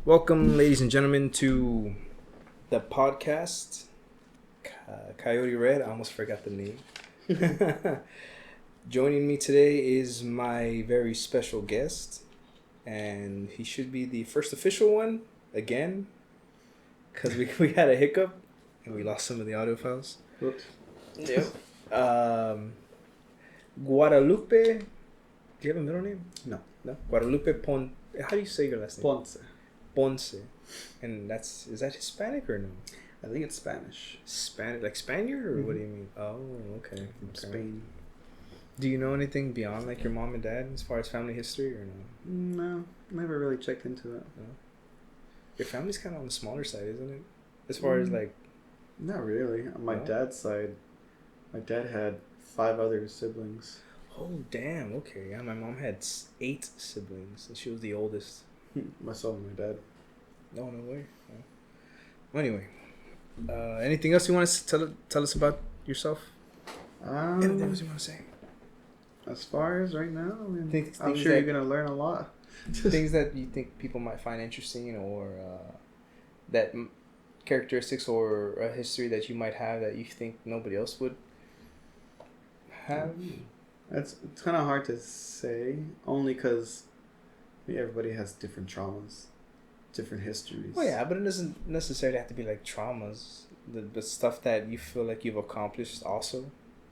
Welcome, ladies and gentlemen, to the podcast. Coyote Red, I almost forgot the name. Joining me today is my very special guest, and he should be the first official one again, because we had a hiccup and we lost some of the audio files. Whoops. Yep. Guadalupe. Do you have a middle name? No. Guadalupe Ponce. How do you say your last name? Ponce. And is that Hispanic or no? I think it's Spanish. Spanish, like Spaniard, or what do you mean? Oh, okay. From Spain. Do you know anything beyond like your mom and dad as far as family history or no? No, never really checked into that. No. Your family's kind of on the smaller side, isn't it? As far as like. Not really. On my dad's side, my dad had 5 other siblings. Oh damn! Okay, yeah. My mom had 8 siblings, and she was the oldest. Myself and my dad. No way. No. Anyway, anything else you want to tell us about yourself? Anything else you want to say? As far as right now, I mean, I'm things sure that, you're gonna learn a lot. Things that you think people might find interesting, or that characteristics or a history that you might have that you think nobody else would have. It's kind of hard to say, only because everybody has different traumas, different histories. Well, yeah, but it doesn't necessarily have to be like traumas. The stuff that you feel like you've accomplished also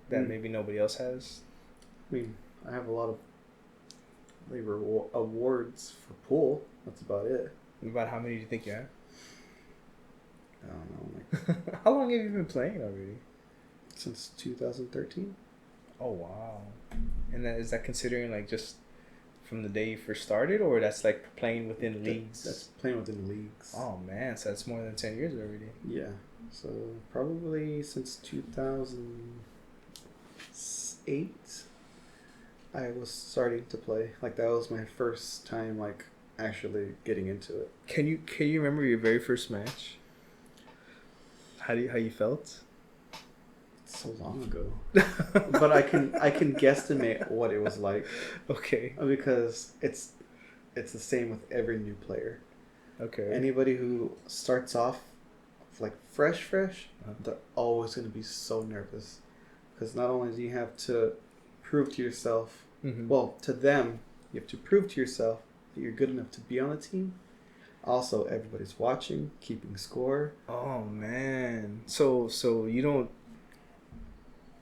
that maybe nobody else has. I mean, I have a lot of awards for pool. That's about it. About how many do you think you have? I don't know. Like, how long have you been playing already? Since 2013. Oh, wow. And is that considering like just from the day you first started, or that's like playing within leagues? That's playing within leagues. Oh, man. So that's more than 10 years already. Yeah. So probably since 2008, I was starting to play. Like, that was my first time, like, actually getting into it. Can you remember your very first match? How you felt? So long ago. But I can guesstimate what it was like. Okay. Because it's the same with every new player. Okay. Anybody who starts off like fresh, they're always going to be so nervous. Because not only do you have to prove to yourself, well, to them, you have to prove to yourself that you're good enough to be on a team. Also, everybody's watching, keeping score. Oh, man. So you don't...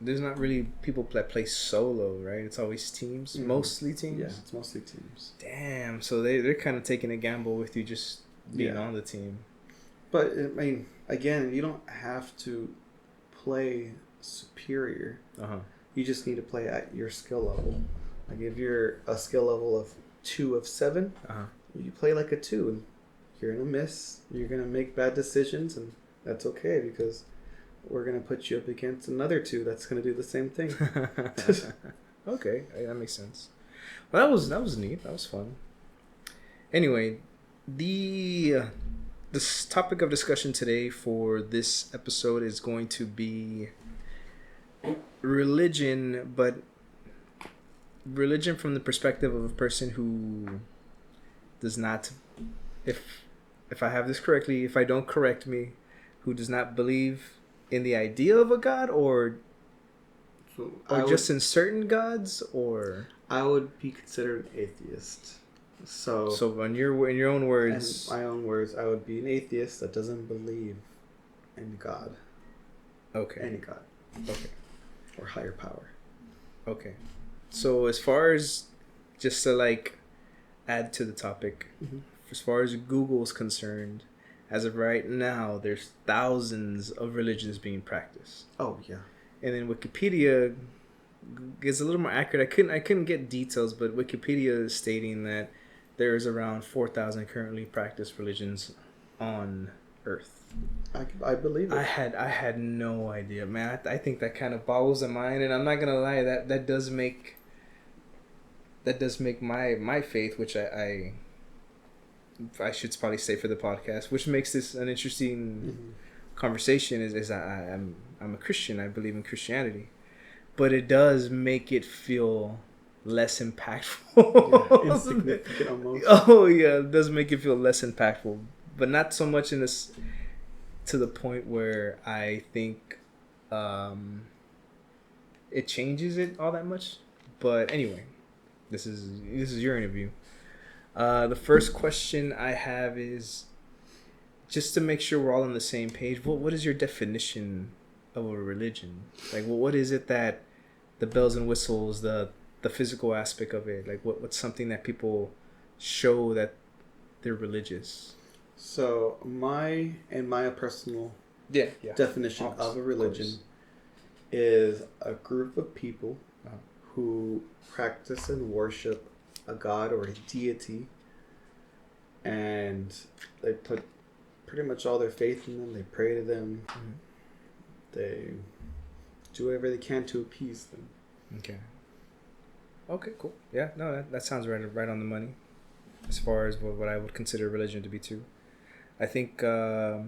There's not really people that play solo, right? It's always teams. Mm-hmm. Mostly teams? Yeah, it's mostly teams. Damn. So they're kind of taking a gamble with you just being on the team. But, I mean, again, you don't have to play superior. You just need to play at your skill level. Like, if you're a skill level of 2 of 7, you play like a 2, and you're going to miss. You're going to make bad decisions, and that's okay, because we're going to put you up against another 2 that's going to do the same thing. Okay, that makes sense. Well, that was neat. That was fun. Anyway, this topic of discussion today for this episode is going to be religion, but religion from the perspective of a person who does not, if I have this correctly, if I don't, correct me, who does not believe in the idea of a god, or just in certain gods, or I would be considered an atheist. So in your own words, in my own words, I would be an atheist that doesn't believe in God. Okay. Any god. Okay. Or higher power. Okay. So as far as, just to like add to the topic, as far as Google is concerned, as of right now, there's thousands of religions being practiced. Oh yeah. And then Wikipedia is a little more accurate. I couldn't get details, but Wikipedia is stating that there's around 4,000 currently practiced religions on Earth. I believe it. I had no idea, man. I think that kind of boggles the mind, and I'm not gonna lie, that does make my faith, which I should probably say for the podcast, which makes this an interesting conversation. Is I'm a Christian. I believe in Christianity, but it does make it feel less impactful. Yeah, insignificant almost. Oh yeah, it does make it feel less impactful, but not so much in this to the point where I think it changes it all that much. But anyway, this is your interview. The first question I have is just to make sure we're all on the same page. What is your definition of a religion? Like, what is it that the bells and whistles, the physical aspect of it, like what's something that people show that they're religious? So my personal definition of a religion is a group of people who practice and worship a god or a deity, and they put pretty much all their faith in them. They pray to them. Mm-hmm. They do whatever they can to appease them. Okay, cool. Yeah, no, that sounds right on the money as far as what I would consider religion to be too. I think the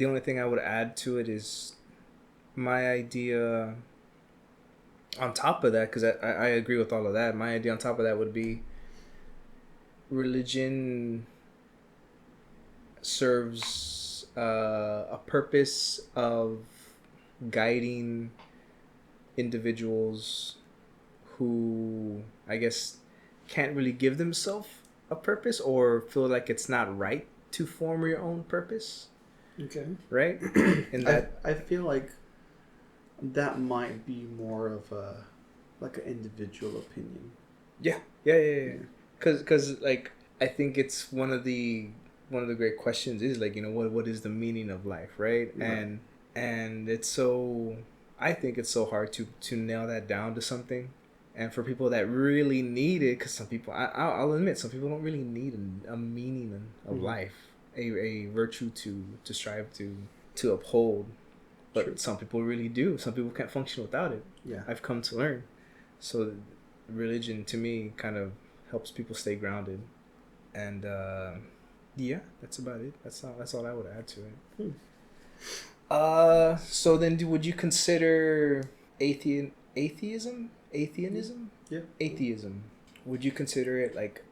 only thing I would add to it is my idea on top of that, because I agree with all of that. My idea on top of that would be religion serves a purpose of guiding individuals who, I guess, can't really give themselves a purpose or feel like it's not right to form your own purpose. Okay. Right? And that I feel like that might be more of an individual opinion. Yeah. Because like I think it's one of the great questions is like, what is the meaning of life, right? And it's so, I think it's so hard to nail that down to something. And for people that really need it, because some people, I'll admit, some people don't really need a meaning of life, a virtue to strive to uphold. But True. Some people really do. Some people can't function without it. Yeah, I've come to learn. So religion, to me, kind of helps people stay grounded. And yeah, that's about it. That's all I would add to it. So then, would you consider atheism? Yeah. Atheism. Would you consider it like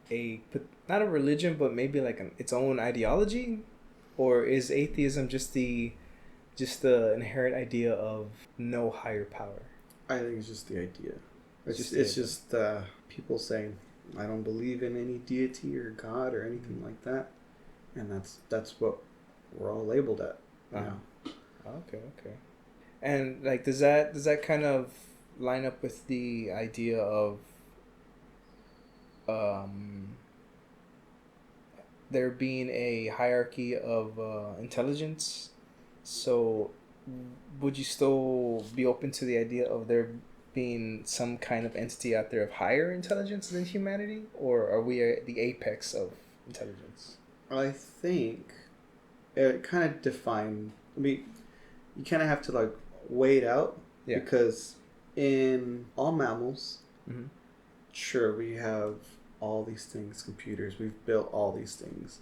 not a religion, but maybe like its own ideology, or is atheism just the inherent idea of no higher power? I think it's just the idea. It's just people saying, I don't believe in any deity or God or anything like that, and that's what we're all labeled at now. Okay. And like, does that kind of line up with the idea of there being a hierarchy of intelligence? So would you still be open to the idea of there being some kind of entity out there of higher intelligence than humanity, or are we at the apex of intelligence? I think it kind of defined. I mean, you kind of have to like weigh it out, because in all mammals, sure, we have all these things, computers, we've built all these things,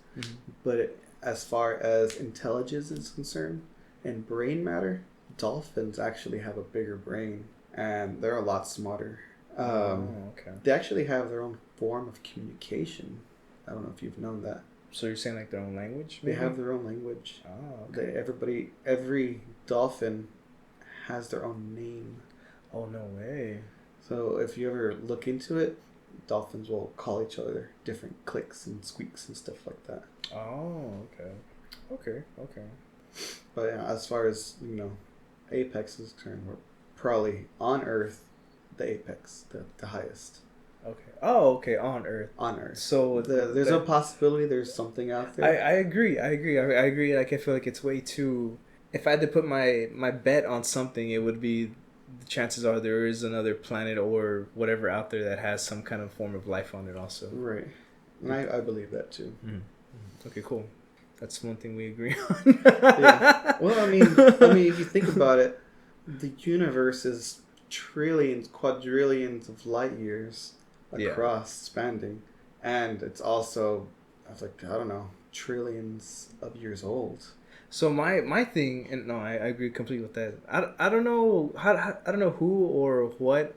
but as far as intelligence is concerned and brain matter, dolphins actually have a bigger brain and they're a lot smarter. They actually have their own form of communication. I don't know if you've known that. So you're saying like their own language? Maybe? They have their own language. Oh, okay. Every dolphin has their own name. Oh, no way. So if you ever look into it, dolphins will call each other different clicks and squeaks and stuff like that. Oh, okay. But as far as, apex is concerned, we're probably on Earth the apex, the highest. Okay. Oh, okay. On Earth. So there's a possibility there's something out there. I agree. Like, I feel like it's way too. If I had to put my bet on something, it would be the chances are there is another planet or whatever out there that has some kind of form of life on it also. Right. And I believe that too. Mm-hmm. Okay, cool. That's one thing we agree on. Yeah. Well, I mean, if you think about it, the universe is trillions, quadrillions of light years across, spanning, and it's also, trillions of years old. So my thing, and no, I agree completely with that. I don't know I don't know who or what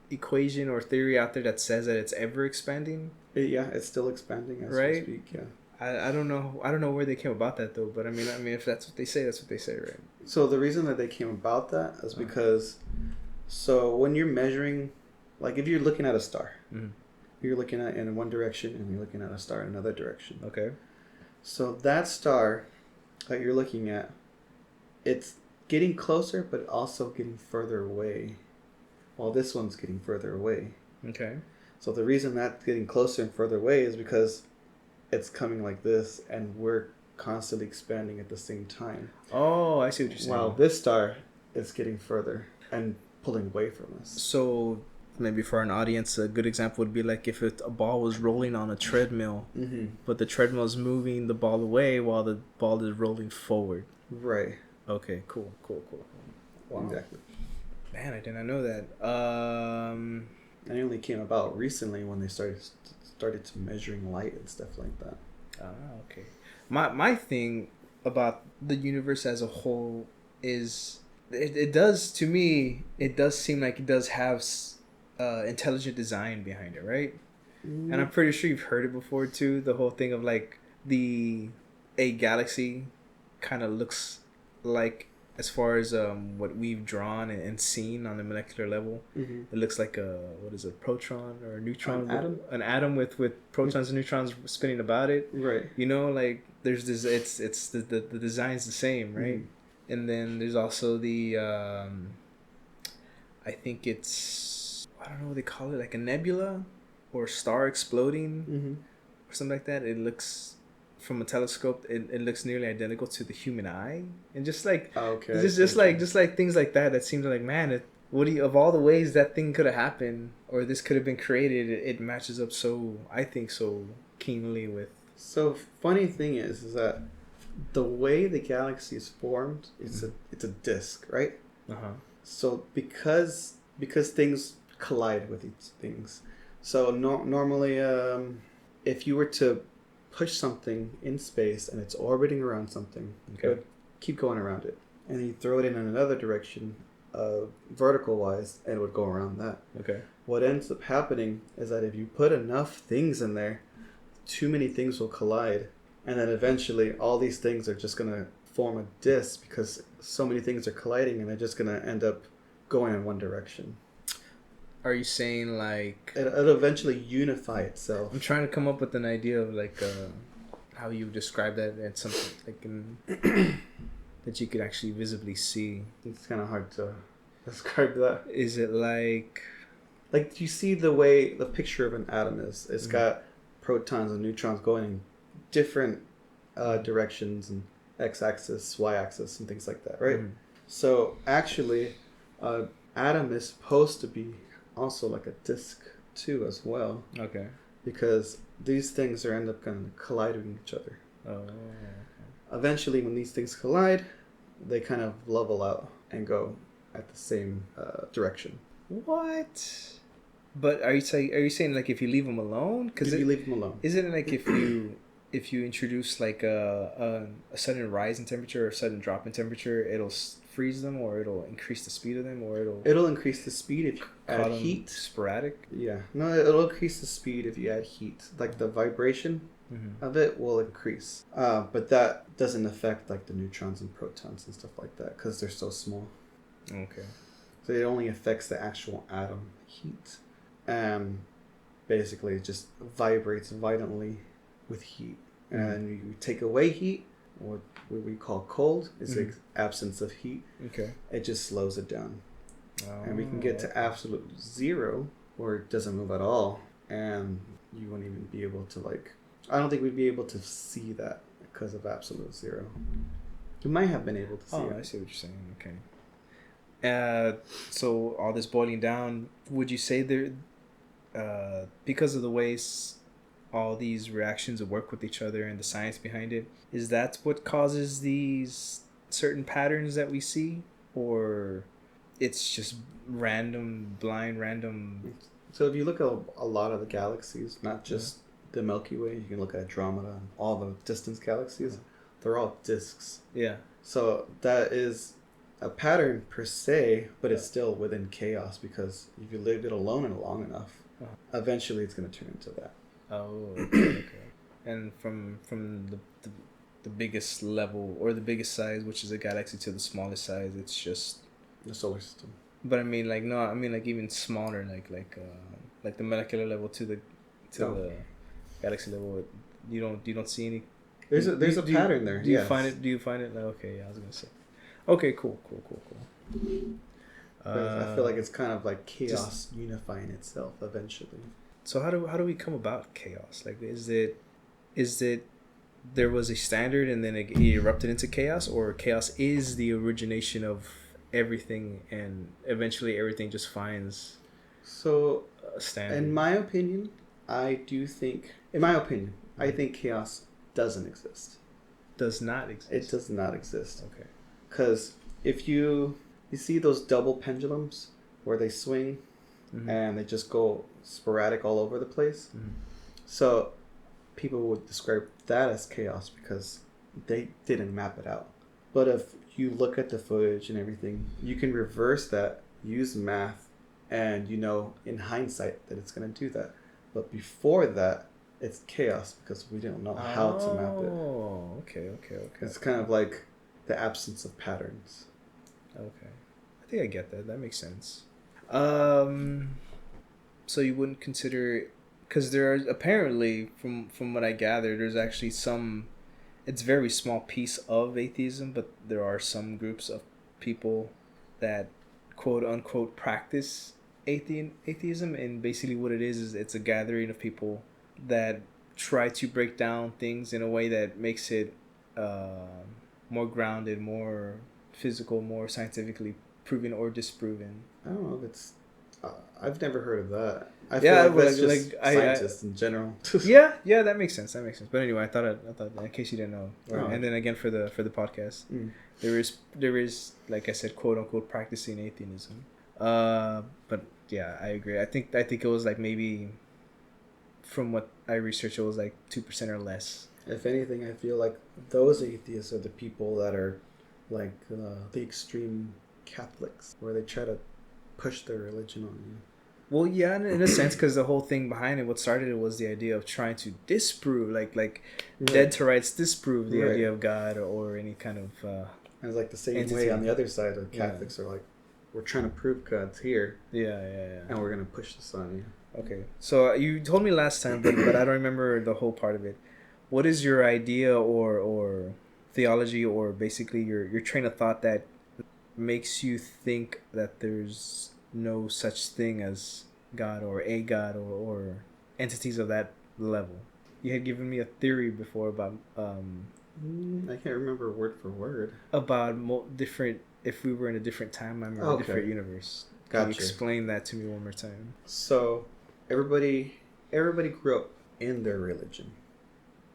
equation or theory out there that says that it's ever expanding. It's still expanding as we speak. Yeah. I don't know. I don't know where they came about that though. But I mean, if that's what they say, that's what they say, right? So the reason that they came about that is because, so when you're measuring, like if you're looking at a star, you're looking at in one direction and you're looking at a star in another direction. Okay. So that star that you're looking at, it's getting closer, but also getting further away. While this one's getting further away. Okay. So the reason that's getting closer and further away is because it's coming like this, and we're constantly expanding at the same time. Oh, I see what you're saying. While this star is getting further and pulling away from us. So maybe for an audience, a good example would be like if a ball was rolling on a treadmill, but the treadmill is moving the ball away while the ball is rolling forward. Right. Okay, cool. Wow. Exactly. Man, I did not know that. It only came about recently when they started to measuring light and stuff like that. Okay. My thing about the universe as a whole is it does, to me, it does seem like it does have intelligent design behind it, right? And I'm pretty sure you've heard it before too. The whole thing of like a galaxy kind of looks like, as far as what we've drawn and seen on the molecular level, it looks like a proton or a neutron, an atom with protons and neutrons spinning about it. Right. You know, like there's this. It's the design's the same, right? And then there's also the I think it's, I don't know what they call it, like a nebula or star exploding or something like that. It looks, from a telescope, it looks nearly identical to the human eye, and just like just like things like that seems like, man, of all the ways that thing could have happened or this could have been created, it matches up so, I think, so keenly with. So funny thing is that the way the galaxy is formed, it's a disk, right? So because things collide with each things, so normally if you were to push something in space and it's orbiting around something, it would keep going around it, and you throw it in another direction, vertical wise, and it would go around that. What ends up happening is that if you put enough things in there, too many things will collide, and then eventually all these things are just going to form a disk because so many things are colliding, and they're just going to end up going in one direction. Are you saying like it'll eventually unify itself? I'm trying to come up with an idea of like how you describe that, and something like that you could actually visibly see. It's kind of hard to describe that. Is it like you see the way the picture of an atom is? It's got protons and neutrons going in different directions, and x-axis, y-axis, and things like that, right? So actually, atom is supposed to be also like a disk too as well. Okay. Because these things end up kind of colliding with each other. Oh. Okay. Eventually, when these things collide, they kind of level out and go at the same direction. What? But are you saying like if you leave them alone? Because you leave them alone. Isn't it like if you introduce like a sudden rise in temperature or a sudden drop in temperature, it'll freeze them, or it'll increase the speed of them, or it'll increase the speed if you add heat. Sporadic? Yeah. No, it'll increase the speed if you add heat. Like the vibration of it will increase. But that doesn't affect like the neutrons and protons and stuff like that because they're so small. Okay. So it only affects the actual atom heat. Basically it just vibrates violently with heat. And you take away heat, what we call cold, is the absence of heat. Okay. It just slows it down. Oh. And we can get to absolute zero, where it doesn't move at all, and you won't even be able to I don't think we'd be able to see that because of absolute zero. You might have been able to see it. I see what you're saying. Okay. So all this boiling down, would you say because of the ways all these reactions work with each other and the science behind it, is that what causes these certain patterns that we see, or it's just random? So if you look at a lot of the galaxies, not just the Milky Way, you can look at Andromeda and all the distant galaxies, they're all disks. Yeah. So that is a pattern per se, but it's still within chaos because if you leave it alone and long enough, eventually it's going to turn into that. Oh, okay. And from the biggest level or the biggest size, which is a galaxy, to the smallest size, it's just the solar system. But I mean, like, no, I mean, like, even smaller, like the molecular level to the galaxy level. You don't see any. There's a pattern there. Do you find it? Do you find it? Okay, yeah, I was gonna say. Okay, cool. I feel like it's kind of like chaos unifying itself eventually. So how do we come about chaos? Like, is it there was a standard and then it erupted into chaos, or chaos is the origination of everything and eventually everything just finds a standard? In my opinion, I think chaos doesn't exist. Does not exist. It does not exist. Okay. Because if you see those double pendulums where they swing and they just go sporadic all over the place. So people would describe that as chaos because they didn't map it out. But if you look at the footage and everything, you can reverse that, use math, and you know in hindsight that it's going to do that. But before that, it's chaos because we don't know how to map it. Oh, okay. It's kind of like the absence of patterns. Okay. I think I get that. That makes sense. So you wouldn't consider, because there are apparently, from what I gather, there's actually some, it's a very small piece of atheism, but there are some groups of people that quote unquote practice atheism, and basically what it is it's a gathering of people that try to break down things in a way that makes it more grounded, more physical, more scientifically proven or disproven. I don't know if it's I've never heard of that. I feel like that's just scientists in general. yeah, that makes sense. But anyway, I thought in case you didn't know, and then again for the podcast, there is like I said, quote unquote practicing atheism. But yeah, I agree. I think it was like maybe, from what I researched, it was like 2% or less. If anything, I feel like those atheists are the people that are like the extreme Catholics, where they try to push their religion on you. Well, yeah, in a sense, because the whole thing behind it, what started it was the idea of trying to disprove, like dead to rights, disprove the idea of God or any kind of. And it's like the same entity. Way on the other side, the Catholics are like, we're trying to prove God's here. Yeah. And we're gonna push this on you. Okay, so you told me last time, but I don't remember the whole part of it. What is your idea or theology, or basically your train of thought that makes you think that there's no such thing as God or a God or entities of that level? You had given me a theory before about I can't remember word for word about different, if we were in a different timeline or a different universe. Gotcha. Can you explain that to me one more time? So everybody grew up in their religion,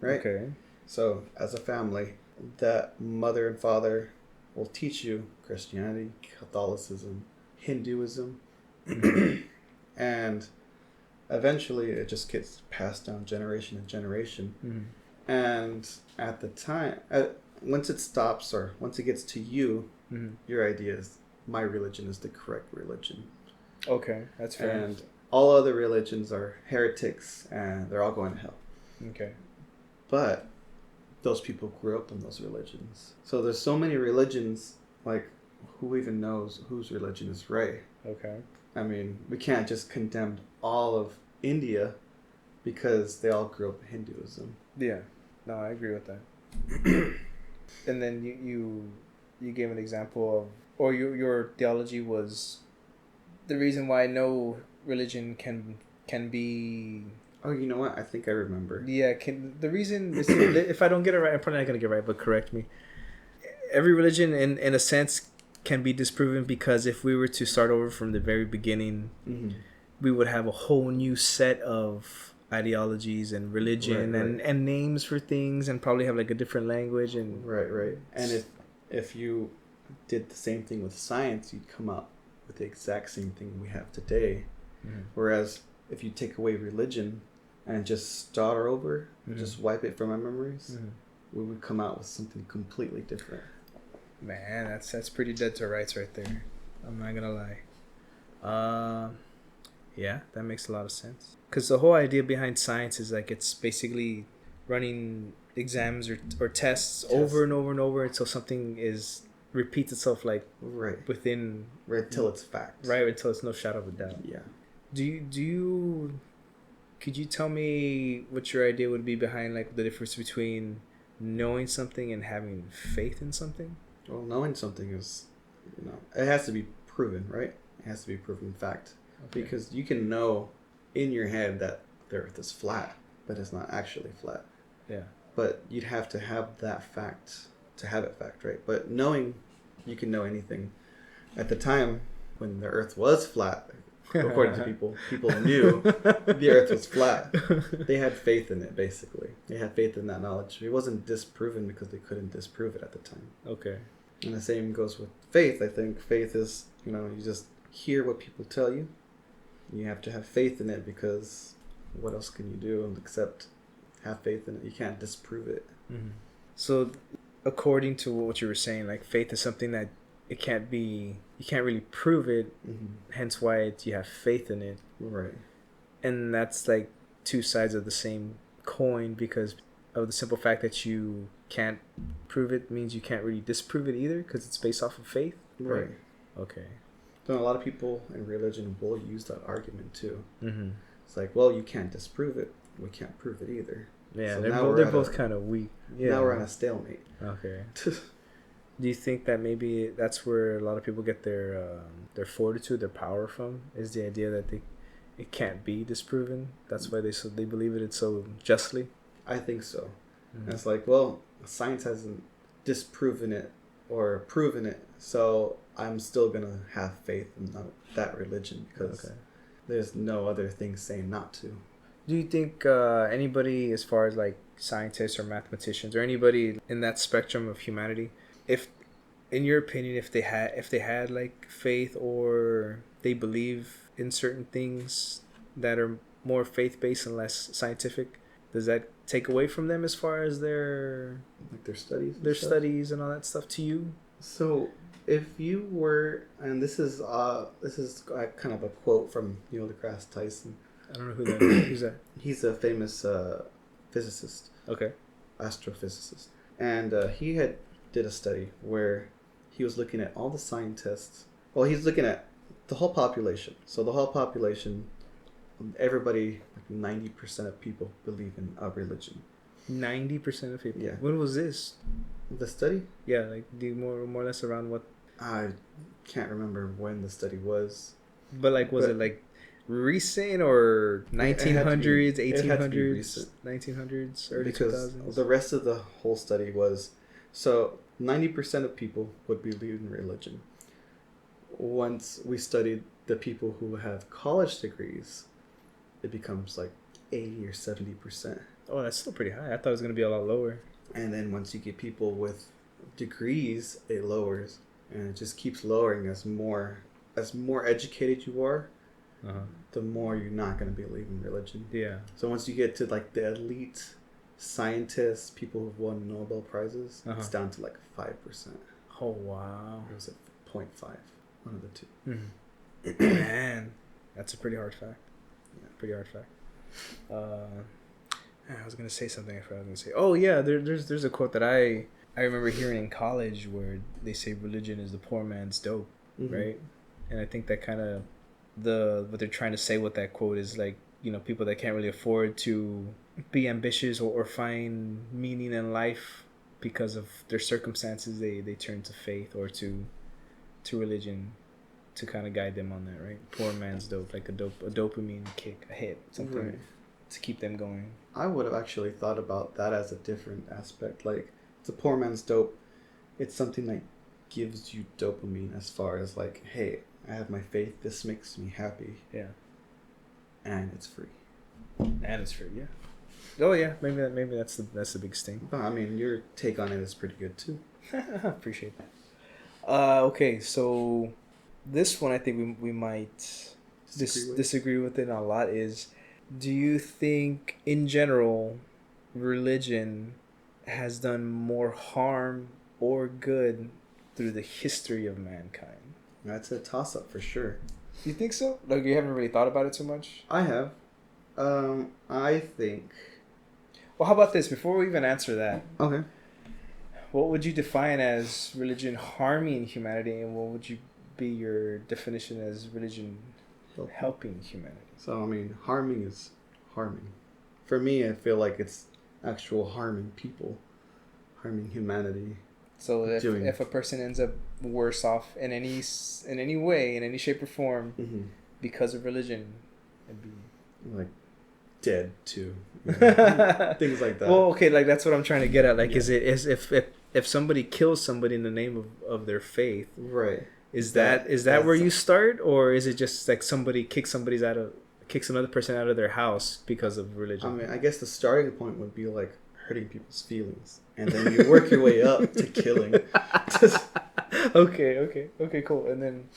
right? Okay. So as a family, that mother and father will teach you Christianity, Catholicism, Hinduism, and eventually it just gets passed down generation to generation. And at the time, once it stops or once it gets to you, your idea is my religion is the correct religion. Okay, that's fair. And all other religions are heretics and they're all going to hell. Okay. But those people grew up in those religions. So there's so many religions, like who even knows whose religion is right? Okay. I mean, we can't just condemn all of India because they all grew up in Hinduism. Yeah. No, I agree with that. And then you gave an example of, or your theology was the reason why no religion can be. Oh, you know what? I think I remember. Yeah, the reason is, if I don't get it right, I'm probably not gonna get it right, but correct me. Every religion, in a sense, can be disproven because if we were to start over from the very beginning, we would have a whole new set of ideologies and religion and names for things, and probably have like a different language and right. And if you did the same thing with science, you'd come up with the exact same thing we have today. Whereas if you take away religion and just start over, just wipe it from our memories, we would come out with something completely different. Man, that's pretty dead to rights right there. I'm not gonna lie. Yeah, that makes a lot of sense. Because the whole idea behind science is like it's basically running exams or tests over and over and over until something repeats itself like within until it's fact. Right, until it's no shadow of a doubt. Yeah. Could you tell me what your idea would be behind like the difference between knowing something and having faith in something? Well, knowing something is, it has to be proven, right? It has to be proven fact. Okay. Because you can know in your head that the earth is flat, but it's not actually flat. Yeah. But you'd have to have that fact to have it fact, right? But knowing, you can know anything. At the time when the earth was flat, according to people knew the earth was flat. They had faith in it, basically. They had faith in that knowledge. It wasn't disproven because they couldn't disprove it at the time. Okay. And the same goes with faith. I think faith is, you just hear what people tell you. You have to have faith in it because what else can you do except have faith in it? You can't disprove it. Mm-hmm. So according to what you were saying, like faith is something that you can't really prove it, hence why you have faith in it. Right. And that's like two sides of the same coin because of the simple fact that you can't prove it means you can't really disprove it either because it's based off of faith. Right. Okay. So a lot of people in religion will use that argument too. Mm-hmm. It's like, well, you can't disprove it. We can't prove it either. Yeah, so they're both kind of weak. Yeah. Now we're on a stalemate. Okay. Do you think that maybe that's where a lot of people get their fortitude, their power from? Is the idea that it can't be disproven? That's why they believe it so justly? I think so. Mm-hmm. It's like, well, science hasn't disproven it or proven it, so I'm still going to have faith in that religion because there's no other thing saying not to. Do you think anybody, as far as like scientists or mathematicians or anybody in that spectrum of humanity, if in your opinion, if they had like faith or they believe in certain things that are more faith-based and less scientific, does that take away from them as far as their studies and all that stuff to you? So if you were, and this is kind of a quote from Neil deGrasse Tyson. I don't know who that is. Who's that? He's a famous physicist. Okay. Astrophysicist. And he did a study where he was looking at all the scientists. Well, he's looking at the whole population. So the whole population, everybody, like 90% of people believe in a religion. 90% of people? Yeah. When was this? The study? Yeah, like more or less around what? I can't remember when the study was. But like, was it like recent or 1900s, 1800s, 1900s, early 2000s? The rest of the whole study was, so 90% of people would believe in religion. Once we studied the people who have college degrees, it becomes like 80 or 70%. Oh, that's still pretty high. I thought it was going to be a lot lower. And then once you get people with degrees, it lowers, and it just keeps lowering as more educated you are. The more you're not going to believe in religion. Yeah. So once you get to like the elite scientists, people who've won Nobel Prizes, it's down to like 5%. Oh, wow. It was at 0.5. One of the two. Mm-hmm. Man, that's a pretty hard fact. Yeah, pretty hard fact. I was going to say something. I forgot what I was going to say. Oh, yeah. There's a quote that I remember hearing in college where they say religion is the poor man's dope, right? And I think that kind of what they're trying to say with that quote is like, people that can't really afford to be ambitious or find meaning in life because of their circumstances, they turn to faith or to religion to kind of guide them on that, right? Poor man's dope, like a dopamine kick, a hit, something to keep them going. I would have actually thought about that as a different aspect. Like, it's a poor man's dope. It's something that gives you dopamine as far as like, hey, I have my faith. This makes me happy. Yeah. And it's free. Yeah. Oh yeah, maybe that's the big sting. But I mean, your take on it is pretty good too. Appreciate that. Okay, so this one I think we might disagree with it a lot. Is, do you think in general religion has done more harm or good through the history of mankind? That's a toss-up for sure. You think so? Like, you haven't really thought about it too much? I have. I think... Well, how about this? Before we even answer that. Okay. What would you define as religion harming humanity, and what would you be your definition as religion helping humanity? So, I mean, harming is harming. For me, I feel like it's actual harming people, harming humanity. So if a person ends up worse off in any way, in any shape or form, because of religion, it'd be like dead too, things like that. Well, okay, like that's what I'm trying to get at. Like, is if somebody kills somebody in the name of their faith, right? Is that where you start, or is it just like somebody kicks another person out of their house because of religion? I mean, I guess the starting point would be like hurting people's feelings, and then you work your way up to killing. Okay, cool. And then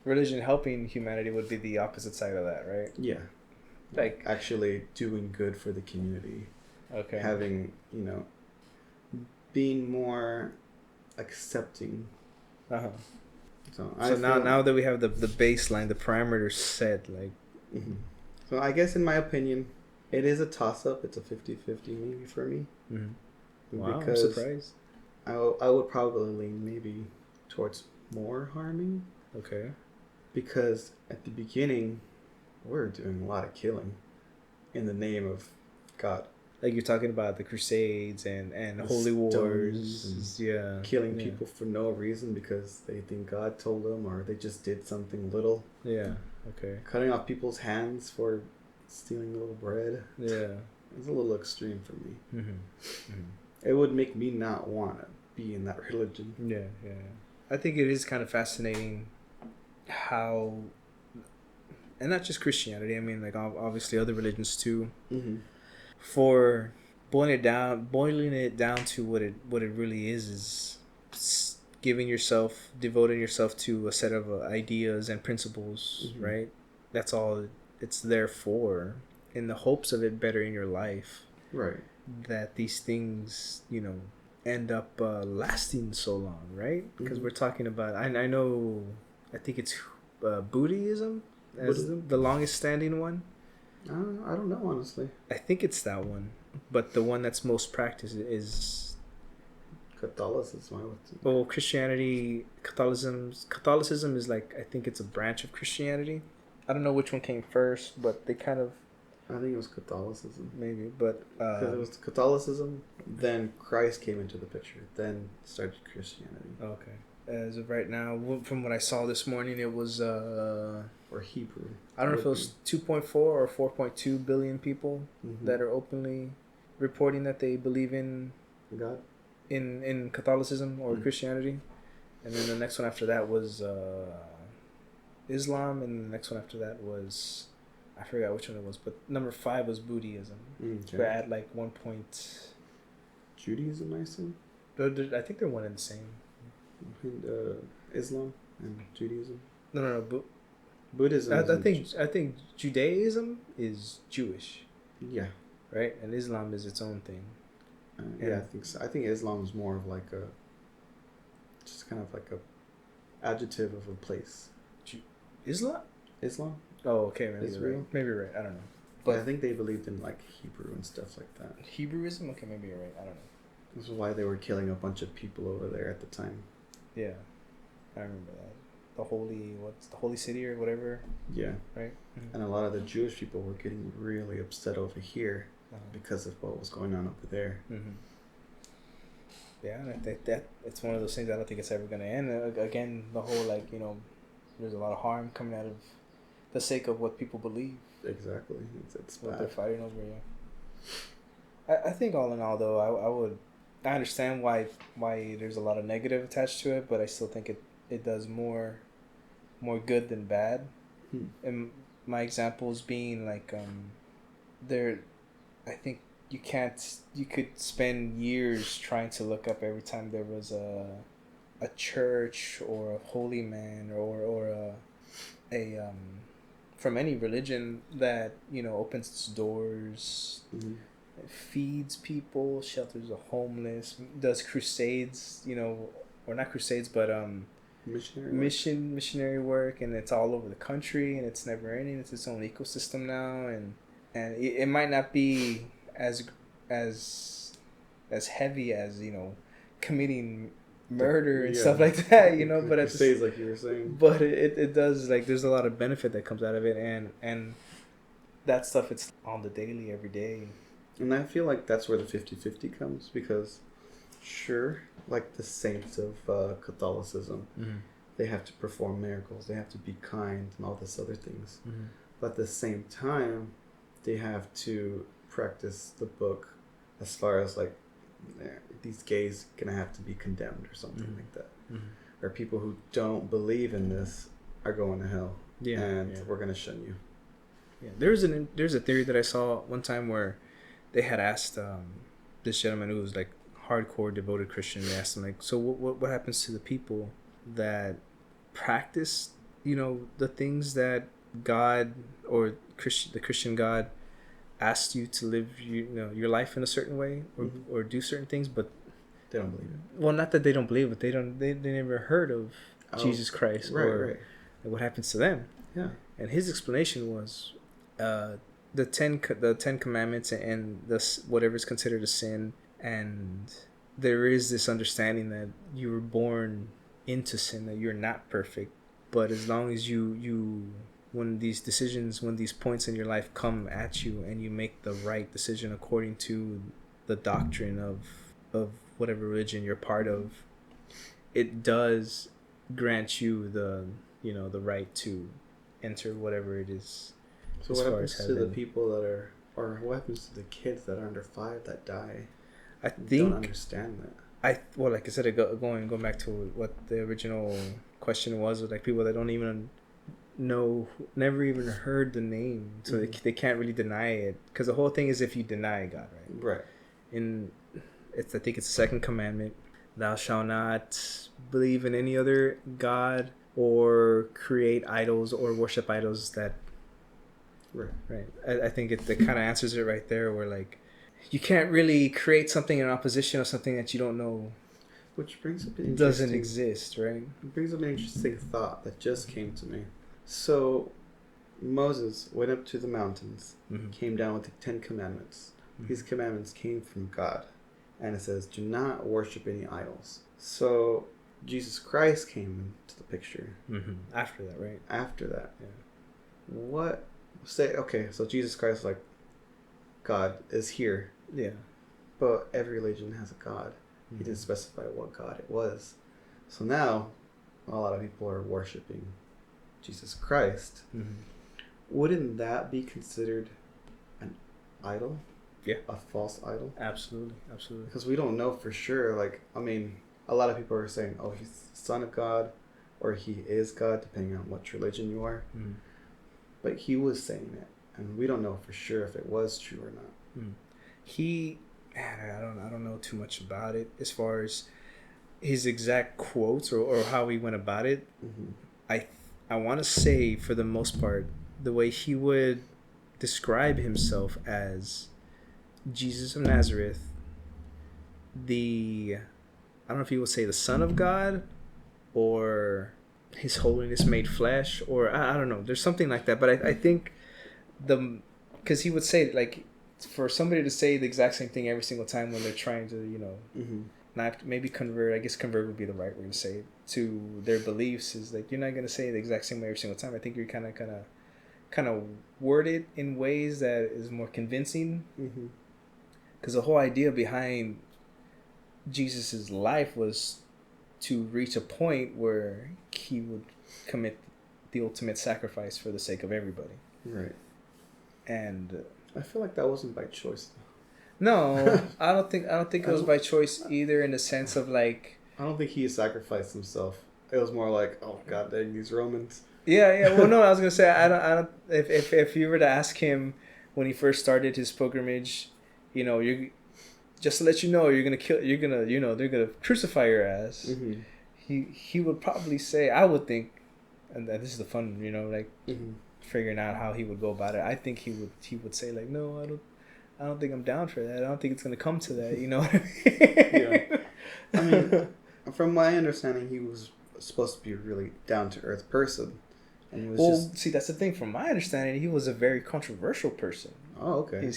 religion helping humanity would be the opposite side of that, right? Yeah, like actually doing good for the community. Okay, having being more accepting. So now that we have the baseline, the parameters set, like. So I guess in my opinion, it is a toss-up. It's a 50-50 maybe for me. Wow, because I'm surprised. I would probably lean maybe towards more harming. Okay. Because at the beginning, we're doing a lot of killing in the name of God. Like you're talking about the Crusades and holy wars, killing people for no reason because they think God told them or they just did something little. Yeah. Okay. Cutting off people's hands for stealing a little bread. Yeah. It's a little extreme for me. It would make me not want to be in that religion. Yeah. I think it is kind of fascinating how, and not just Christianity. I mean, like obviously other religions too. For boiling it down to what it really is devoting yourself to a set of ideas and principles, right? That's all it's there for, in the hopes of it bettering your life, right? That these things, end up lasting so long, right? Because we're talking about, I think it's Buddhism as the longest standing one. I don't know, honestly. I think it's that one, but the one that's most practiced is Catholicism. Well, Catholicism is like, I think it's a branch of Christianity. I don't know which one came first, but they kind of. I think it was Catholicism. Maybe, but because it was Catholicism, then Christ came into the picture, then started Christianity. Okay. As of right now, from what I saw this morning, it was or Hebrew. I don't know if it was 2.4 or 4.2 billion people that are openly reporting that they believe in God, in Catholicism or Christianity, and then the next one after that was Islam, and the next one after that was, I forgot which one it was, but number 5 was Buddhism. Okay. We're at like 1 point. Judaism, I assume. I think they're one and the same. Islam and Judaism. No. Buddhism. I think Judaism is Jewish. Yeah. Right, and Islam is its own thing. Yeah, I think so. I think Islam is more of like just kind of like a adjective of a place. Islam. Oh, okay, maybe Israel. Right. Maybe you're right. I don't know. But I think they believed in like Hebrew and stuff like that. Hebrewism. Okay, maybe you're right. I don't know. This is why they were killing a bunch of people over there at the time. Yeah, I remember that. The holy city or whatever. Yeah. Right. And a lot of the Jewish people were getting really upset over here because of what was going on over there. Yeah, and I think that it's one of those things I don't think it's ever going to end. Again, the whole there's a lot of harm coming out of the sake of what people believe. Exactly. It's what bad. They're fighting over. Yeah. I think all in all, though, I understand why there's a lot of negative attached to it, but I still think it does more good than bad. And my examples being like I think you could spend years trying to look up every time there was a church or a holy man or a from any religion that opens its doors, feeds people, shelters the homeless, does crusades, or not crusades, but missionary work, and it's all over the country, and it's never ending. It's its own ecosystem now, and it might not be as heavy as, you know, committing murder and stuff like that, you know, but crusades, like you were saying. But it does, like, there's a lot of benefit that comes out of it, and that stuff, it's on the daily, every day. And I feel like that's where the 50-50 comes, because sure, like the saints of Catholicism, they have to perform miracles, they have to be kind and all this other things, but at the same time they have to practice the book, as far as like these gays gonna have to be condemned or something like that, or people who don't believe in this are going to hell, and we're gonna shun you. There's a theory that I saw one time where they had asked this gentleman who was like hardcore devoted Christian. They asked him, like, so what happens to the people that practice, you know, the things that God or the Christian God asked you to live, you know, your life in a certain way, or do certain things, but they don't believe it. Well, not that they don't believe it, they never heard of Jesus Christ, or what happens to them. Yeah. And his explanation was the Ten Commandments and whatever is considered a sin, and there is this understanding that you were born into sin, that you're not perfect, but as long as you when these points in your life come at you and you make the right decision according to the doctrine of whatever religion you're part of, it does grant you the right to enter whatever it is. So what happens to the people that are, or what happens to the kids that are under 5 that die? I don't understand that. Like I said, going back to what the original question was like people that don't even know, never even heard the name, so they can't really deny it, because the whole thing is if you deny God, right? I think it's the second commandment: thou shalt not believe in any other god or create idols or worship idols. That right. I think it kind of answers it right there, where like you can't really create something in opposition of something that you don't know, which brings up doesn't exist, right? It brings up an interesting thought that just came to me. So Moses went up to the mountains, came down with the 10 commandments. These commandments came from God, and it says, do not worship any idols. So Jesus Christ came into the picture. After that, right? After that. Yeah. So Jesus Christ, like, God is here. Yeah. But every religion has a God. He didn't specify what God it was. So now, a lot of people are worshiping Jesus Christ. Wouldn't that be considered an idol? Yeah. A false idol? Absolutely. Because we don't know for sure. Like, I mean, a lot of people are saying, oh, he's the Son of God, or he is God, depending on what religion you are. But he was saying it, and we don't know for sure if it was true or not. I don't know too much about it as far as his exact quotes or how he went about it. I want to say, for the most part, the way he would describe himself as Jesus of Nazareth, I don't know if he would say the Son of God, or His Holiness made flesh, or I don't know. There's something like that. But I think because he would say, like, for somebody to say the exact same thing every single time when they're trying to, not maybe convert. I guess convert would be the right way to say it, to their beliefs, is like, you're not gonna say it the exact same way every single time. I think you're kind of word it in ways that is more convincing. Because the whole idea behind Jesus's life was to reach a point where he would commit the ultimate sacrifice for the sake of everybody. Right. And I feel like that wasn't by choice. No, I don't think it was by choice either, in the sense of like, I don't think he sacrificed himself. It was more like, oh god dang, these Romans. Yeah. Well, no, I was gonna say, I don't. If you were to ask him when he first started his pilgrimage, you're just to let you know, they're gonna crucify your ass. He would probably say, I would think, and this is the fun, figuring out how he would go about it. I think he would say, like, no, I don't think I'm down for that. I don't think it's gonna come to that. You know what I mean? Yeah. I from my understanding, he was supposed to be a really down to earth person, and he was see, that's the thing. From my understanding, he was a very controversial person. Oh, okay.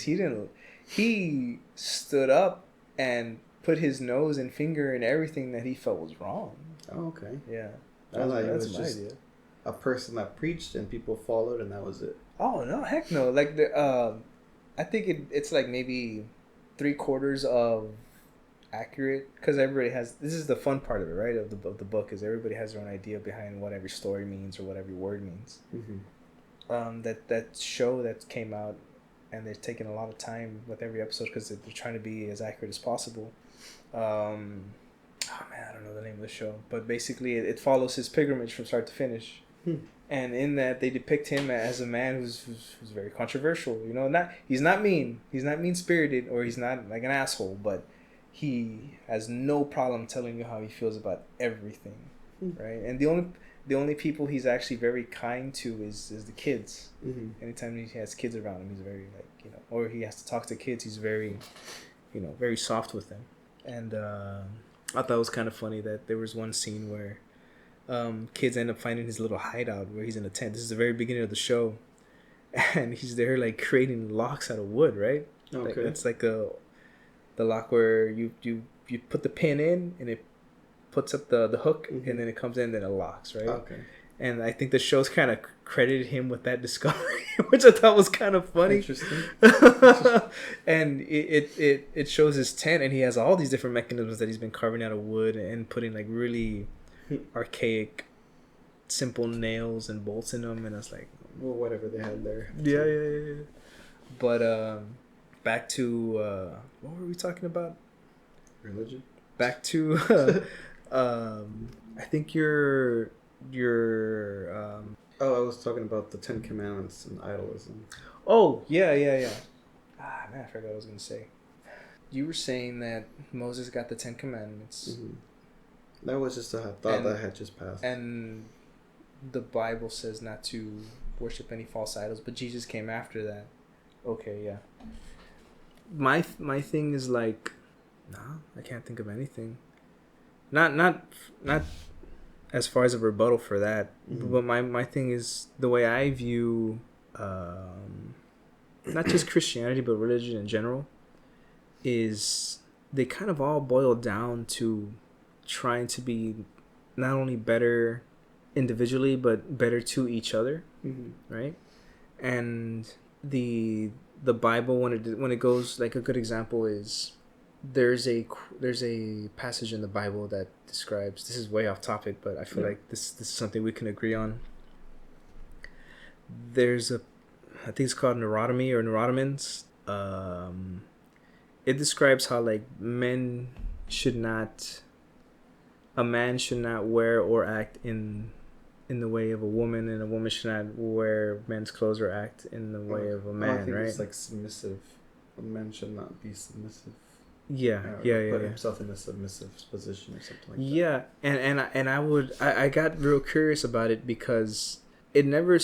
He stood up and put his nose and finger in everything that he felt was wrong. Oh, okay. Yeah, that's my idea. A person that preached and people followed, and that was it. Oh no, heck no! Like I think it's like maybe 3/4 of accurate, because everybody has. This is the fun part of it, right? Of the book is everybody has their own idea behind what every story means or what every word means. Mm-hmm. That show that came out, and they're taking a lot of time with every episode because they're trying to be as accurate as possible. Oh man, I don't know the name of the show, but basically it follows his pilgrimage from start to finish. And in that, they depict him as a man who's very controversial. You know, he's not mean spirited, or he's not like an asshole, but he has no problem telling you how he feels about everything, right? And the only people he's actually very kind to is the kids. Mm-hmm. Anytime he has kids around him, he's very or he has to talk to kids, he's very, very soft with them. And I thought it was kind of funny that there was one scene where kids end up finding his little hideout where he's in a tent. This is the very beginning of the show, and he's there like creating locks out of wood, right? Okay. Like, it's like the lock where you put the pin in and it puts up the hook, mm-hmm. and then it comes in, then it locks, right? Okay. And I think the show's kind of credited him with that discovery, which I thought was kind of funny. Interesting. And it shows his tent, and he has all these different mechanisms that he's been carving out of wood and putting like really archaic, simple nails and bolts in them, and I was like, well, whatever they had there. Yeah. But back to what were we talking about? Religion. Back to I think you're I was talking about the 10 Commandments and idolism. Oh yeah. Man, I forgot what I was gonna say. You were saying that Moses got the 10 Commandments. Mm-hmm. That was just a thought that had just passed. And the Bible says not to worship any false idols, but Jesus came after that. Okay, yeah. My thing is like, I can't think of anything. Not as far as a rebuttal for that, mm-hmm. but my thing is the way I view not just Christianity but religion in general is they kind of all boil down to trying to be not only better individually but better to each other, mm-hmm. right? And the Bible, when it goes, like a good example is there's a passage in the Bible that describes, this is way off topic, but I feel like this is something we can agree on. There's I think it's called neurotomy or neurotomins. It describes how like a man should not wear or act in the way of a woman, and a woman should not wear men's clothes or act in the way of a man, I think right? It's like submissive. A man should not be submissive. Yeah. Put himself in a submissive position or something like that. Yeah, and I got real curious about it because it never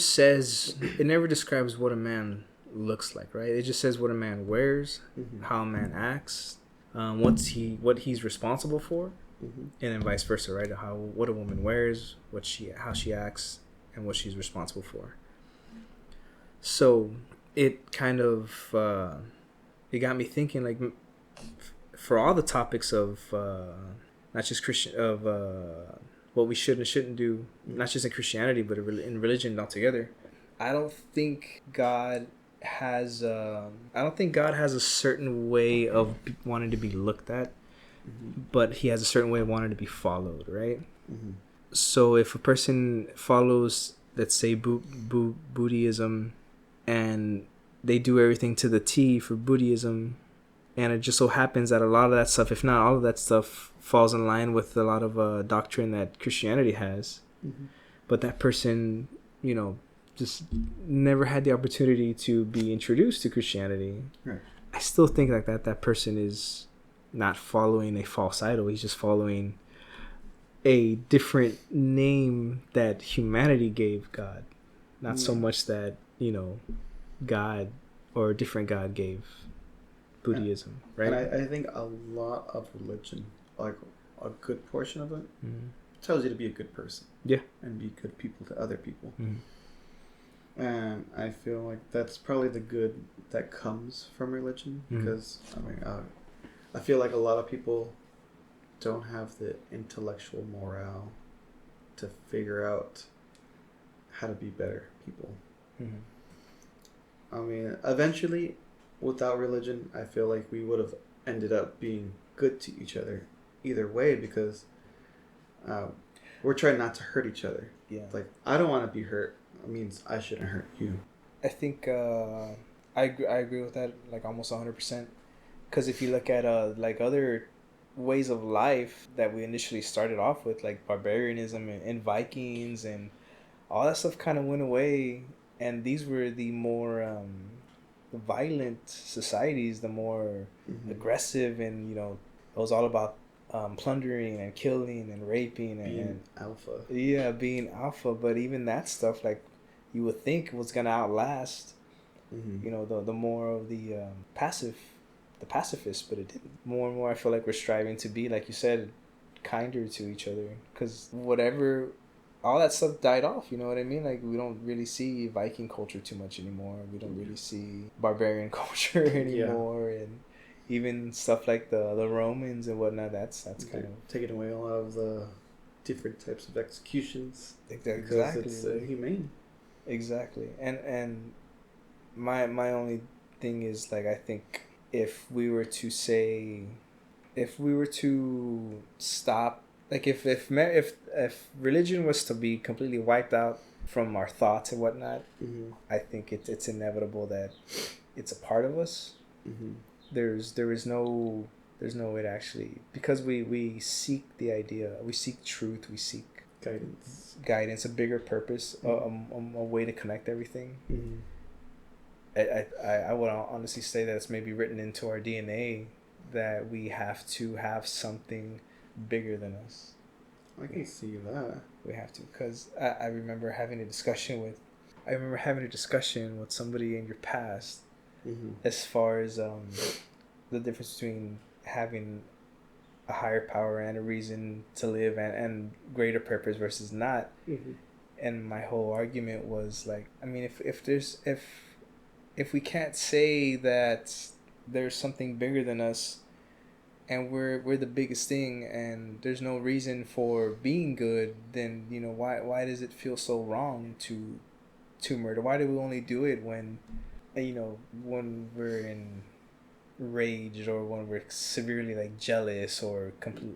describes what a man looks like, right? It just says what a man wears, mm-hmm. how a man acts, what he's responsible for. Mm-hmm. And then vice versa, right? What a woman wears, how she acts, and what she's responsible for. So it kind of it got me thinking, like, for all the topics of not just Christian, of what we should and shouldn't do, not just in Christianity but in religion altogether. I don't think God has a certain way of wanting to be looked at. Mm-hmm. But he has a certain way of wanting to be followed, right? Mm-hmm. So if a person follows, let's say, Buddhism, and they do everything to the T for Buddhism, and it just so happens that a lot of that stuff, if not all of that stuff, falls in line with a lot of doctrine that Christianity has, mm-hmm. but that person, just never had the opportunity to be introduced to Christianity, right. I still think like that person is not following a false idol. He's just following a different name that humanity gave God, not so much that God or a different God gave Buddhism, right? And I think a lot of religion, like a good portion of it. Mm-hmm. It tells you to be a good person. Yeah. And be good people to other people. Mm-hmm. And I feel like that's probably the good that comes from religion. Because, I mean, I feel like a lot of people don't have the intellectual morale to figure out how to be better people. Mm-hmm. I mean, eventually, without religion, I feel like we would have ended up being good to each other either way, because we're trying not to hurt each other. Yeah. Like, I don't want to be hurt. It means I shouldn't hurt you. I think I agree with that, like, almost 100%. Because if you look at like other ways of life that we initially started off with, like barbarianism and Vikings and all that stuff, kind of went away, and these were the more violent societies, the more aggressive, and it was all about plundering and killing and raping and alpha. Yeah, being alpha. But even that stuff, like, you would think was gonna outlast, the more of the pacifists, but it didn't. More and more, I feel like we're striving to be, like you said, kinder to each other, because all that stuff died off. You know what I mean? Like, we don't really see Viking culture too much anymore. We don't really see barbarian culture anymore, and even stuff like the Romans and whatnot. That's kind of taking away a lot of the different types of executions. Exactly. Because it's inhumane. Exactly. And my only thing is, like, I think if we were to stop, like, if religion was to be completely wiped out from our thoughts and whatnot, I think it's inevitable that it's a part of us. There is no way to actually, because we seek the idea, we seek truth, we seek guidance, a bigger purpose, a way to connect everything. I would honestly say that it's maybe written into our DNA that we have to have something bigger than us. I can see that. We have to, because I remember having a discussion with somebody in your past, as far as the difference between having a higher power and a reason to live and greater purpose versus not. And my whole argument was, like, I mean, if we can't say that there's something bigger than us, and we're the biggest thing, and there's no reason for being good, then why does it feel so wrong to murder? Why do we only do it when we're in rage, or when we're severely, like, jealous or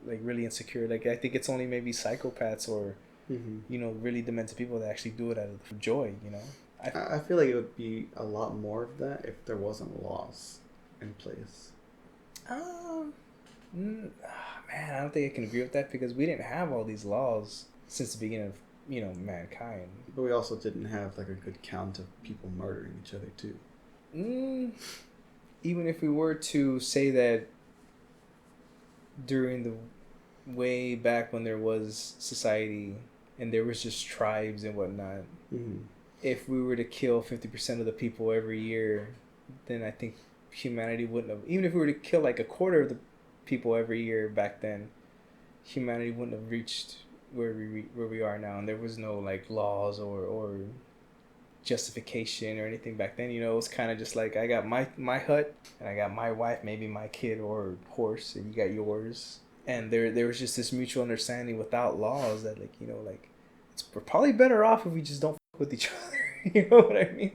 like really insecure? Like, I think it's only maybe psychopaths or really demented people that actually do it out of joy. I feel like it would be a lot more of that if there wasn't laws in place. Man, I don't think I can agree with that, because we didn't have all these laws since the beginning of mankind. But we also didn't have, like, a good count of people murdering each other too. Even if we were to say that during the way back when there was society and there was just tribes and whatnot, if we were to kill 50% of the people every year, then I think humanity wouldn't have, even if we were to kill like a quarter of the people every year back then, humanity wouldn't have reached where we are now. And there was no, like, laws or justification or anything back then. It was kind of just like, I got my hut, and I got my wife, maybe my kid or horse, and you got yours. And there was just this mutual understanding without laws that, like, we're probably better off if we just don't fuck with each other. You know what I mean?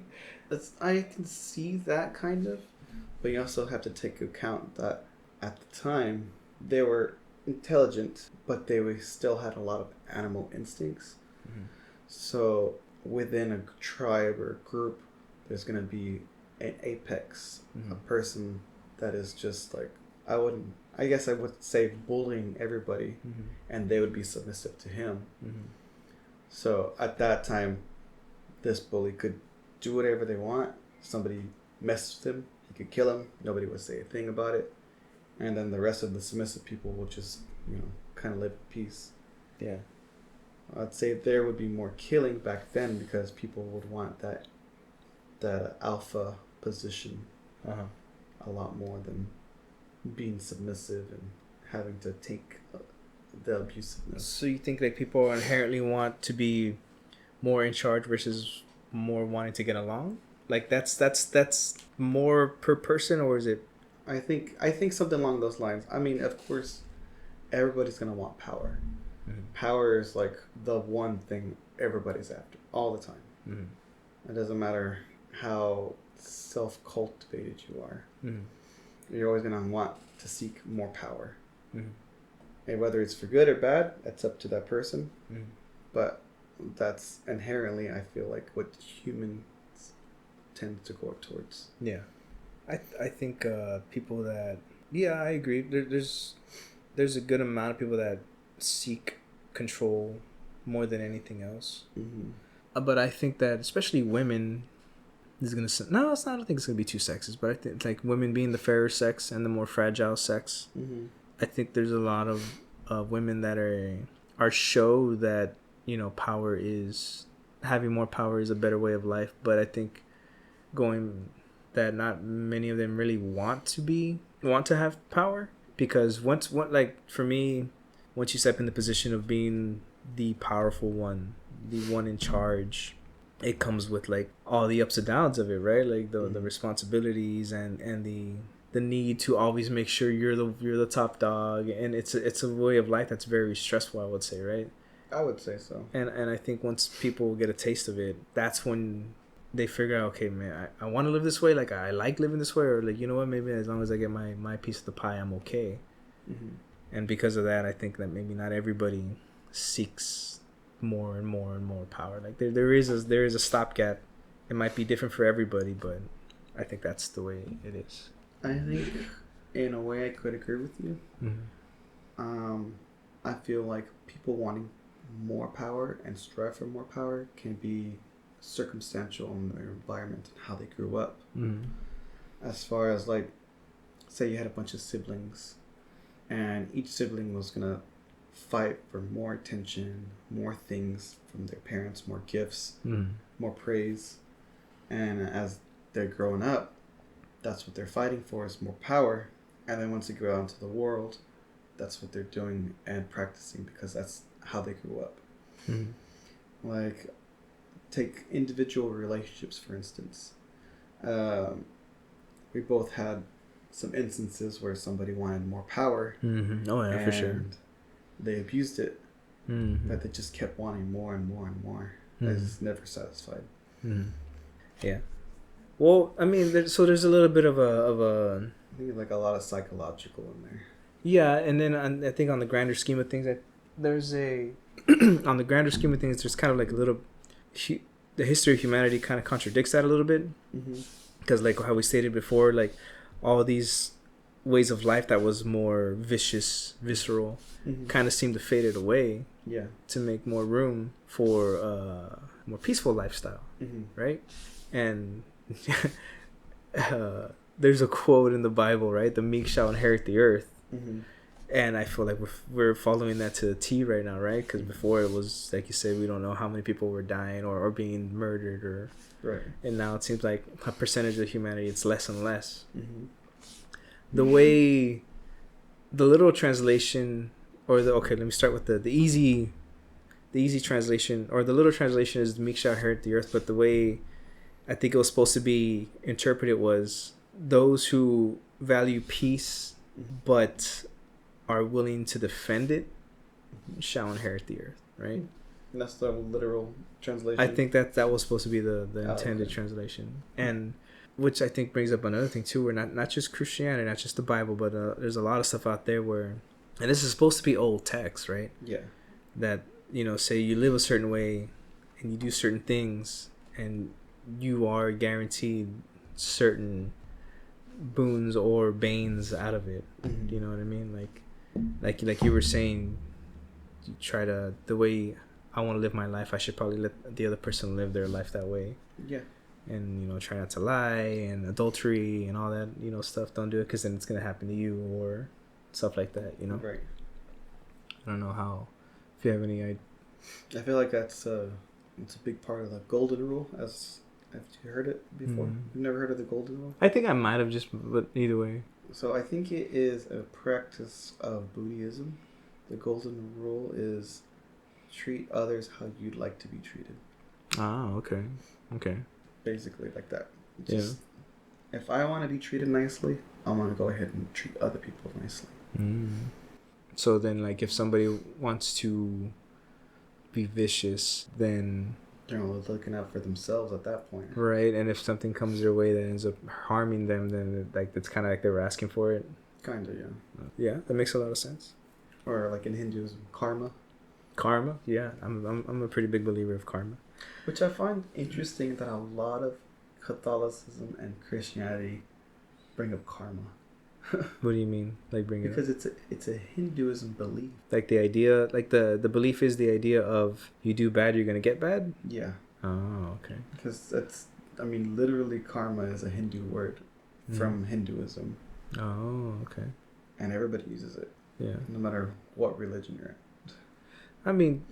I can see that kind of, but you also have to take account that at the time they were intelligent, but they still had a lot of animal instincts. So within a tribe or a group, there's going to be an apex, a person that is just like, I guess I would say bullying everybody, and they would be submissive to him. So at that time, this bully could do whatever they want. Somebody messed with him, he could kill him, nobody would say a thing about it. And then the rest of the submissive people would just, kind of live in peace. Yeah. I'd say there would be more killing back then because people would want that alpha position a lot more than being submissive and having to take the abusiveness. So you think like people inherently want to be more in charge versus more wanting to get along? Like that's more per person, or is it? I think something along those lines. I mean, of course, everybody's gonna want power. Mm-hmm. Power is like the one thing everybody's after all the time. Mm-hmm. It doesn't matter how self-cultivated you are. Mm-hmm. You're always gonna want to seek more power. Mm-hmm. And whether it's for good or bad, that's up to that person. Mm-hmm. But that's inherently, I feel like, what humans tend to go towards. Yeah. I think people that... Yeah, I agree. There's a good amount of people that seek control more than anything else. Mm-hmm. But I think that especially women... This is gonna... No, it's not. I don't think it's gonna be too sexist, but I think like women being the fairer sex and the more fragile sex. Mm-hmm. I think there's a lot of women that are show that, you know, having more power is a better way of life. But I think that not many of them really want to have power, because for me, once you step in the position of being the powerful one, the one in charge, it comes with like all the ups and downs of it, right? Like the responsibilities and the need to always make sure you're the top dog, and it's a way of life that's very stressful, I would say, right? I would say so. And I think once people get a taste of it, that's when they figure out, okay, man, I want to live this way. Like, I like living this way, or like, you know what, maybe as long as I get my piece of the pie, I'm okay. Mm-hmm. And because of that, I think that maybe not everybody seeks more and more and more power. Like there is a stopgap. It might be different for everybody, but I think that's the way it is. I think in a way I could agree with you. Mm-hmm. I feel like people wanting more power and strive for more power can be circumstantial in their environment and how they grew up. Mm-hmm. As far as like, say you had a bunch of siblings and each sibling was gonna fight for more attention, more things from their parents, more gifts, more praise, and as they're growing up, that's what they're fighting for, is more power. And then once they go out into the world, that's what they're doing and practicing, because that's how they grew up. Mm-hmm. Like, take individual relationships, for instance. We both had some instances where somebody wanted more power. Mm-hmm. Oh, yeah, for sure. They abused it, but they just kept wanting more and more and more. Mm-hmm. They just never satisfied. Mm-hmm. Yeah. Well, I mean, there's a little bit of a... I think like a lot of psychological in there. Yeah, and then I think on the grander scheme of things, there's a... on the grander scheme of things, there's kind of like a little... The history of humanity kind of contradicts that a little bit. Because like how we stated before, like all these ways of life that was more vicious, visceral, kind of seemed to fade away. Yeah. To make more room for a more peaceful lifestyle, right? And there's a quote in the Bible, right? The meek shall inherit the earth. And I feel like we're following that to the T right now, right? Because before it was, like you said, we don't know how many people were dying or being murdered, or right. And now it seems like a percentage of humanity, it's less and less. The way the literal translation, let me start with the easy translation, or the literal translation is the meek shall inherit the earth, but the way I think it was supposed to be interpreted was those who value peace but are willing to defend it shall inherit the earth, right? And that's the literal translation. I think that was supposed to be the intended translation, and which I think brings up another thing too, where not just Christianity, not just the Bible, but there's a lot of stuff out there where, and this is supposed to be old text, right? Yeah. That, you know, say you live a certain way and you do certain things and you are guaranteed certain boons or banes out of it. Do you know what I mean? Like you were saying, you try to, the way I want to live my life, I should probably let the other person live their life that way. Yeah. And, you know, try not to lie, and adultery and all that, you know, stuff. Don't do it, because then it's going to happen to you, or stuff like that, you know? Right. I don't know if you have any idea. I feel like it's a big part of the golden rule. Have you heard it before? You've never heard of the golden rule? I think I might have, but either way. So I think it is a practice of Buddhism The golden rule is treat others how you'd like to be treated. Ah, okay. Okay. Basically like that. Just, if I want to be treated nicely, I want to go ahead and treat other people nicely. Mm. So then, like, if somebody wants to be vicious, then they're looking out for themselves at that point. Right, and if something comes their way that ends up harming them, then like it's kind of like they were asking for it. Kind of, yeah. Yeah, that makes a lot of sense. Or like in Hinduism, karma. Karma, yeah. I'm a pretty big believer of karma. Which I find interesting that a lot of Catholicism and Christianity bring up karma. What do you mean, like bring it up? Because it's a Hinduism belief. Like the idea, like the belief is the idea of you do bad, you're gonna get bad. Yeah. Oh, okay. Because literally karma is a Hindu word from Hinduism. Oh, okay. And everybody uses it. Yeah. No matter what religion you're in. I mean,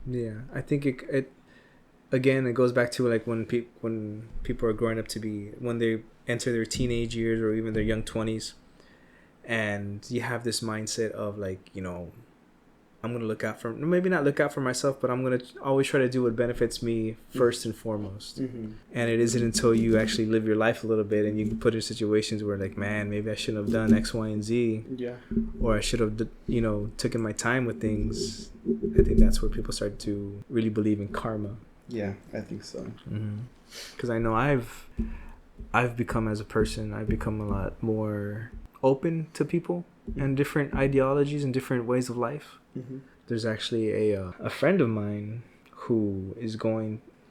yeah. I think it again, it goes back to like when people are growing up to be, when they enter their teenage years or even their young 20s, and you have this mindset of like, you know, I'm going to look out for, maybe not look out for myself, but I'm going to always try to do what benefits me first and foremost. Mm-hmm. And it isn't until you actually live your life a little bit and you can put in situations where like, man, maybe I shouldn't have done X, Y, and Z. Yeah. Or I should have, you know, taken my time with things. I think that's where people start to really believe in karma. Yeah, I think so. Because I know I've become, as a person, I've become a lot more open to people and different ideologies and different ways of life. Mm-hmm. There's actually a friend of mine who is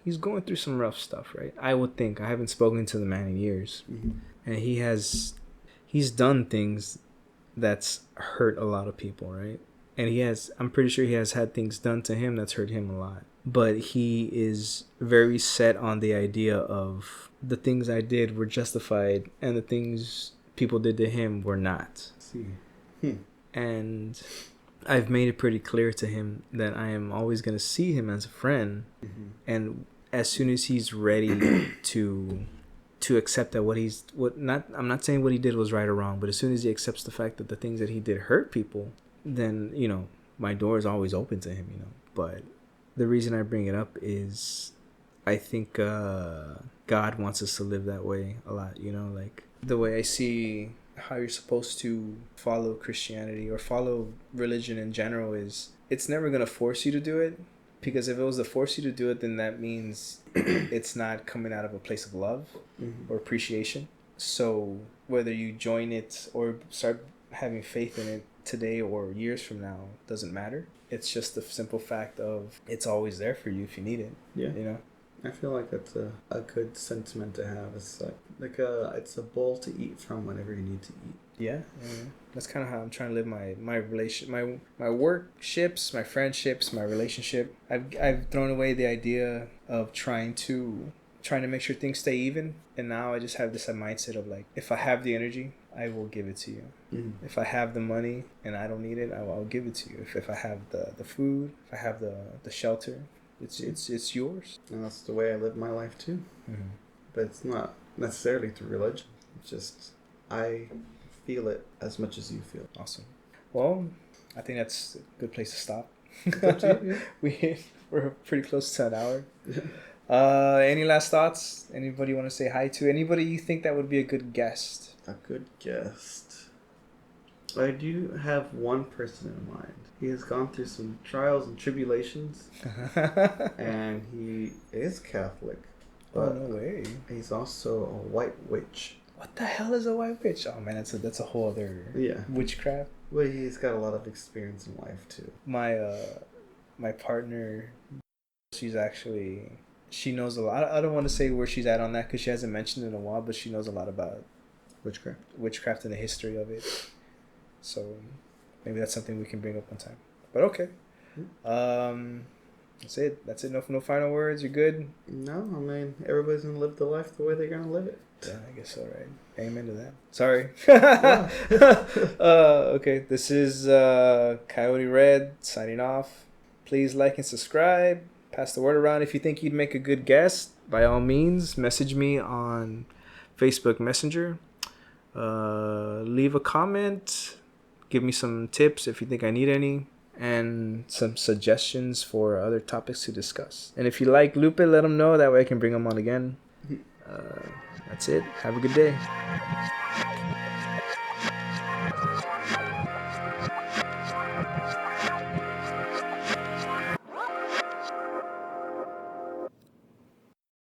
he's going through some rough stuff, right? I would think. I haven't spoken to the man in years. Mm-hmm. And he's done things that's hurt a lot of people, right? And I'm pretty sure he has had things done to him that's hurt him a lot. But he is very set on the idea of the things I did were justified and the things people did to him were not. And I've made it pretty clear to him that I am always going to see him as a friend. Mm-hmm. And as soon as he's ready to accept that I'm not saying what he did was right or wrong, but as soon as he accepts the fact that the things that he did hurt people, then, you know, my door is always open to him, you know. But the reason I bring it up is I think God wants us to live that way a lot, you know, like the way I see how you're supposed to follow Christianity or follow religion in general is it's never going to force you to do it, because if it was to force you to do it, then that means it's not coming out of a place of love or appreciation. So whether you join it or start having faith in it today or years from now doesn't matter. It's just the simple fact of it's always there for you if you need it. Yeah. You know? I feel like that's a good sentiment to have. It's it's a bowl to eat from whenever you need to eat. Yeah. That's kind of how I'm trying to live my workships, my friendships, my relationship. I've thrown away the idea of trying to make sure things stay even, and now I just have this mindset of like, if I have the energy, I will give it to you. Mm-hmm. If I have the money and I don't need it, I'll give it to you. If I have the food, if I have the shelter, it's yours. And that's the way I live my life too. Mm-hmm. But it's not necessarily through religion. It's just I feel it as much as you feel. Awesome. Well, I think that's a good place to stop. We're pretty close to an hour. Any last thoughts? Anybody want to say hi to? Anybody you think that would be a good guest? A good guest. I do have one person in mind. He has gone through some trials and tribulations, and he is Catholic. But no way. He's also a white witch. What the hell is a white witch? Oh man, that's a whole other witchcraft. Well, he's got a lot of experience in life too. My partner, she knows a lot. I don't want to say where she's at on that because she hasn't mentioned it in a while, but she knows a lot about witchcraft and the history of it. So maybe that's something we can bring up one time. But okay. That's it. No final words. You're good? No, I mean, everybody's going to live the life the way they're going to live it. Yeah, I guess so, right? Amen to that. Sorry. Okay, this is Coyote Red signing off. Please like and subscribe. Pass the word around. If you think you'd make a good guest, by all means, message me on Facebook Messenger. Leave a comment. Give me some tips if you think I need any, and some suggestions for other topics to discuss. And if you like Lupe, let him know. That way I can bring him on again. That's it. Have a good day.